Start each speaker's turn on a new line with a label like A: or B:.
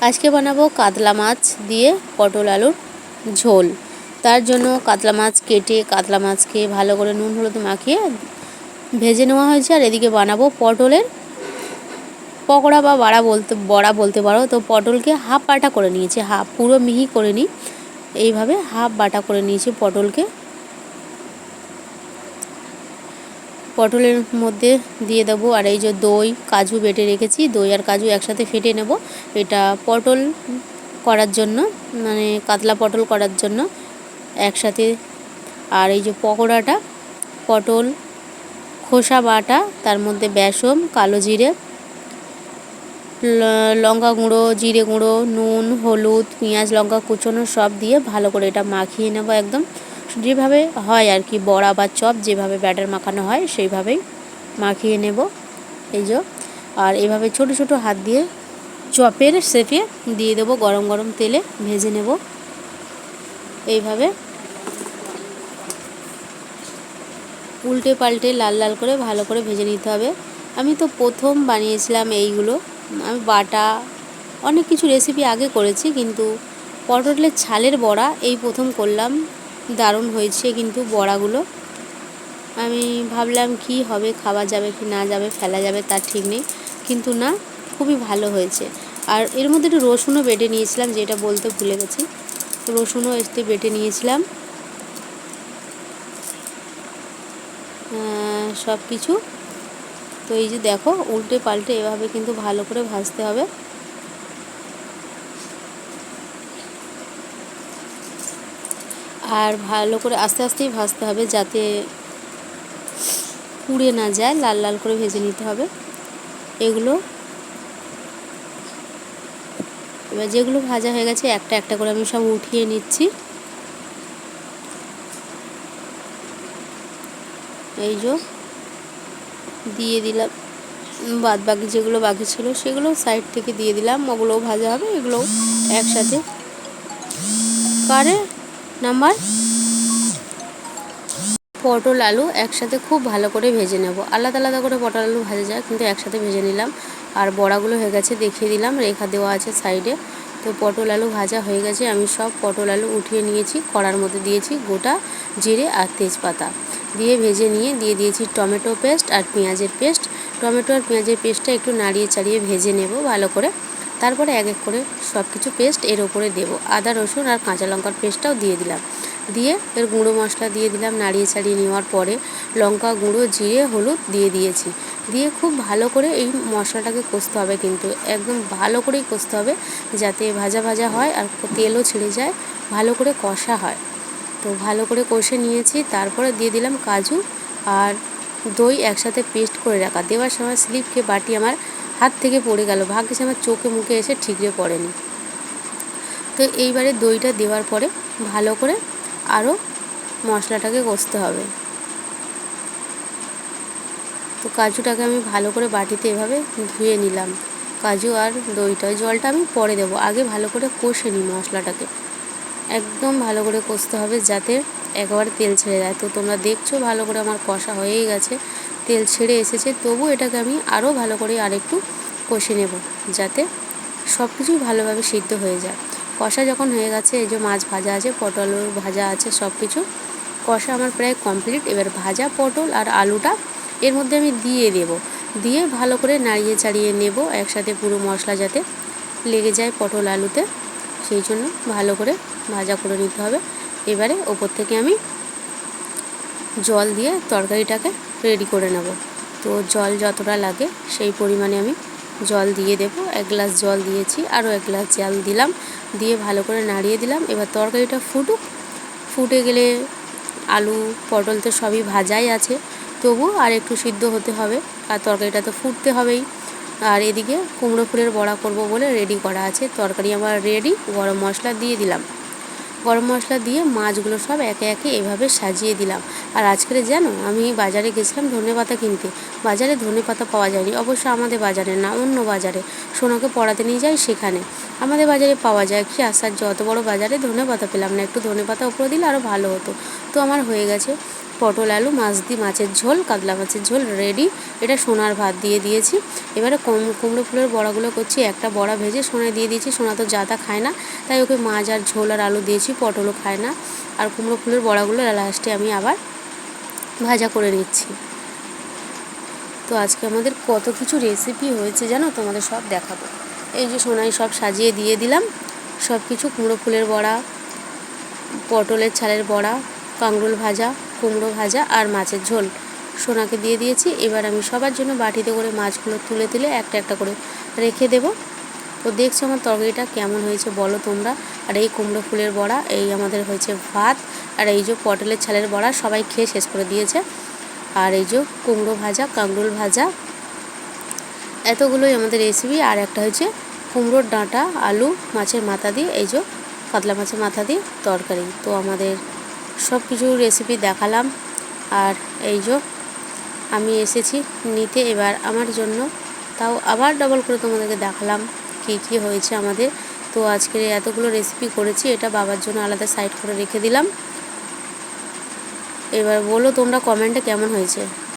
A: আজকে বানাবো কাতলা মাছ দিয়ে পটল আলুর ঝোল। তার জন্য কাতলা মাছ কেটে কাতলা মাছকে ভালো করে নুন হলুদ মাখিয়ে ভেজে নেওয়া হয়েছে। আর এদিকে বানাবো পটলের পকোড়া বা বড়া বলতে পারো। তো পটলকে হাফ বাটা করে নিয়েছি, হাফ পুরো মিহি করে নিই, এইভাবে হাফ বাটা করে নিয়েছি পটলকে। পটলের মধ্যে দিয়ে দেবো আর এই যে দই কাজু বেটে রেখেছি, দই আর কাজু একসাথে ফেটে নেব। এটা পটল করার জন্য, মানে কাতলা পটল করার জন্য একসাথে। আর এই যে পকোড়াটা পটল খোসা বাটা, তার মধ্যে বেসন, কালো জিরে, লঙ্কা গুঁড়ো, জিরে গুঁড়ো, নুন, হলুদ, পেঁয়াজ লঙ্কা কুচোনো সব দিয়ে ভালো করে এটা মাখিয়ে নেব। একদম যেভাবে হয় আর কি, বড়া বা চপ যেভাবে ব্যাটার মাখানো হয় সেইভাবেই মাখিয়ে নেব। এই যে আর এভাবে ছোট ছোট হাত দিয়ে চপের শেপে দিয়ে দেবো, গরম গরম তেলে ভেজে নেব। এইভাবে উল্টে পাল্টে লাল লাল করে ভালো করে ভেজে নিতে হবে। আমি তো প্রথম বানিয়েছিলাম এইগুলো, আমি বাটা অনেক কিছু রেসিপি আগে করেছি, কিন্তু পটলের ছালের বড়া এই প্রথম করলাম। দারুণ হয়েছে কিন্তু বড়াগুলো। আমি ভাবলাম কি হবে, খাওয়া যাবে কি না যাবে, ফেলা যাবে তার ঠিক নেই, কিন্তু না, খুবই ভালো হয়েছে। আর এর মধ্যে একটু রসুনও বেটে নিয়েছিলাম, যেটা বলতে ভুলে গেছি, রসুনও এতে বেটে নিয়েছিলাম। সব কিছু তো এই যে দেখো উল্টে পাল্টে এভাবে কিন্তু ভালো করে ভাজতে হবে। আর ভালো করে আস্তে আস্তেই ভাজতে হবে যাতে পুড়ে না যায়, লাল লাল করে ভেজে নিতে হবে এগুলো। এবার যেগুলো ভাজা হয়ে গেছে একটা একটা করে আমি সব উঠিয়ে নিচ্ছি। এই যে দিয়ে দিলাম, বাদ বাকি যেগুলো বাকি ছিল সেগুলো সাইড থেকে দিয়ে দিলাম, ওগুলোও ভাজা হবে, এগুলোও একসাথে। কারে নাম্বার পটল আলু একসাথে খুব ভালো করে ভেজে নেব। আলাদা আলাদা করে পটল আলু ভাজা যায়, কিন্তু একসাথে ভেজে নিলাম। আর বড়াগুলো হয়ে গেছে দেখিয়ে দিলাম, রেখা দেওয়া আছে সাইডে। তো পটল আলু ভাজা হয়ে গেছে, আমি সব পটল আলু উঠিয়ে নিয়েছি, কড়ার মধ্যে দিয়েছি গোটা জিরে আর তেজপাতা দিয়ে ভেজে নিয়ে দিয়ে দিয়েছি টমেটো পেস্ট আর পেঁয়াজের পেস্ট। টমেটো আর পেঁয়াজের পেস্টটা একটু নাড়িয়ে চাড়িয়ে ভেজে নেব ভালো করে। তারপরে এক এক করে সব কিছু পেস্ট এর ওপরে দেবো, আদা রসুন আর কাঁচা লঙ্কার পেস্টটাও দিয়ে দিলাম। দিয়ে এর গুঁড়ো মশলা দিয়ে দিলাম, নাড়িয়ে ছাড়িয়ে নেওয়ার পরে লঙ্কা গুঁড়ো, জিরে, হলুদ দিয়ে দিয়েছি। দিয়ে খুব ভালো করে এই মশলাটাকে কষতে হবে, কিন্তু একদম ভালো করেই কষতে হবে যাতে ভাজা ভাজা হয় আর তেলও ছেড়ে যায়, ভালো করে কষা হয়। তো ভালো করে কষে নিয়েছি, তারপরে দিয়ে দিলাম কাজু আর দই একসাথে পেস্ট করে রাখা। দেওয়ার সময় স্লিপকে বাটি আমার হাত থেকে পড়ে গেল, ভাগ্যিস আমার চোখে মুখে এসে ঠিকরে পড়েনি। তো এইবারে দইটা দেওয়ার পরে ভালো করে আরও মশলাটাকে কষতে হবে। তো কাজুটাকে আমি ভালো করে বাটিতে এভাবে ধুয়ে নিলাম, কাজু আর দইটা। জলটা আমি পরে দেবো, আগে ভালো করে কষে নিই মশলাটাকে। একদম ভালো করে কষতে হবে যাতে একবারে তেল ছেড়ে যায়। তো তোমরা দেখছো ভালো করে আমার কষা হয়েই গেছে, তেল ছেড়ে এসেছে। তবু এটাকে আমি আরও ভালো করে আরেকটু কষে নেব যাতে সব কিছুই ভালোভাবে সিদ্ধ হয়ে যায়। কষা যখন হয়ে গেছে, এই যে মাছ ভাজা আছে, পটল ভাজা আছে, সব কিছু কষা আমার প্রায় কমপ্লিট। এবার ভাজা পটল আর আলুটা এর মধ্যে আমি দিয়ে দেব, দিয়ে ভালো করে নাড়িয়ে চাড়িয়ে নেব একসাথে, পুরো মশলা যাতে লেগে যায় পটল আলুতে, সেই জন্য ভালো করে ভাজা করে নিতে হবে। এবারে ওপর থেকে আমি জল দিয়ে তরকারিটাকে রেডি করে নেব। তো জল যতটা লাগে সেই পরিমাণে আমি জল দিয়ে দেব। 1 গ্লাস জল দিয়েছি, আরও 1 গ্লাস জল দিলাম, দিয়ে ভালো করে নাড়িয়ে দিলাম। এবার তরকারিটা ফুটুক, ফুটে গেলে আলু পটল তো সবই ভাজাই আছে, তবু আর একটু সিদ্ধ হতে হবে, আর তরকারিটা তো ফুটতে হবেই। আর এদিকে কুমড়ো ফুলের বড়া করব বলে রেডি করা আছে, তরকারি আমার রেডি। গরম মশলা দিয়ে দিলাম, গরম মশলা দিয়ে মাছগুলো সব একে একে এভাবে সাজিয়ে দিলাম। আর আজকের জানো, আমি বাজারে গেছিলাম ধনেপাতা কিনতে, বাজারে ধনেপাতা পাওয়া যায়নি। অবশ্য আমাদের বাজারে না, অন্য বাজারে, সোনাকে পড়াতে নিয়ে যাই সেখানে। আমাদের বাজারে পাওয়া যায়, কি আশ্চর্য, অত বড় বাজারে ধনেপাতা পেলাম না। একটু ধনেপাতা উপরে দিলে আরও ভালো হতো। তো আমার হয়ে গেছে, পটল আলু মাছ দিয়ে মাছের ঝোল, কাতলা মাছের ঝোল রেডি। এটা সোনার ভাত দিয়ে দিয়েছি। এবারে কুমড়ো ফুলের বড়াগুলো করছি। একটা বড়া ভেজে সোনায় দিয়ে দিয়েছি। সোনা তো জাদা খায় না, তাই ওকে মাছ আর ঝোল আর আলু দিয়েছি, পটলও খায় না। আর কুমড়ো ফুলের বড়াগুলো লাস্টে আমি আবার ভাজা করে নিচ্ছি। তো আজকে আমাদের কত কিছু রেসিপি হয়েছে জানো, তোমাদের সব দেখাবো। এই যে সোনায় সব সাজিয়ে দিয়ে দিলাম সব কিছু, কুমড়ো ফুলের বড়া, পটলের ছালের বড়া, কাঁকরোল ভাজা, কুমড়ো ভাজা আর মাছের ঝোল সোনাকে দিয়ে দিয়েছি। এবার আমি সবার জন্য বাটিতে করে মাছগুলো তুলে তুলে একটা একটা করে রেখে দেব। তো দেখছো আমার তরকারিটা কেমন হয়েছে বলো তোমরা। আর এই কুমড়ো ফুলের বড়া, এই আমাদের হয়েছে ভাত, আর এই যে পটলের ছালের বড়া সবাই খেয়ে শেষ করে দিয়েছে। আর এই যে কুমড়ো ভাজা, কাঁকরোল ভাজা, এতগুলোই আমাদের রেসিপি। আর একটা হয়েছে কুমড়োর ডাঁটা আলু মাছের মাথা দিয়ে, এই যে কাতলা মাছের মাথা দিয়ে তরকারি। তো আমাদের সব কিছু রেসিপি দেখালাম। আর এই যে আমি এসেছি নিতে এবার আমার জন্য, তাও আবার ডবল করে তোমাদেরকে দেখালাম কী কী হয়েছে আমাদের। তো আজকের এতগুলো রেসিপি করেছি, এটা বাবার জন্য আলাদা সাইড করে রেখে দিলাম। এবার বলো তোমরা কমেন্টে কেমন হয়েছে।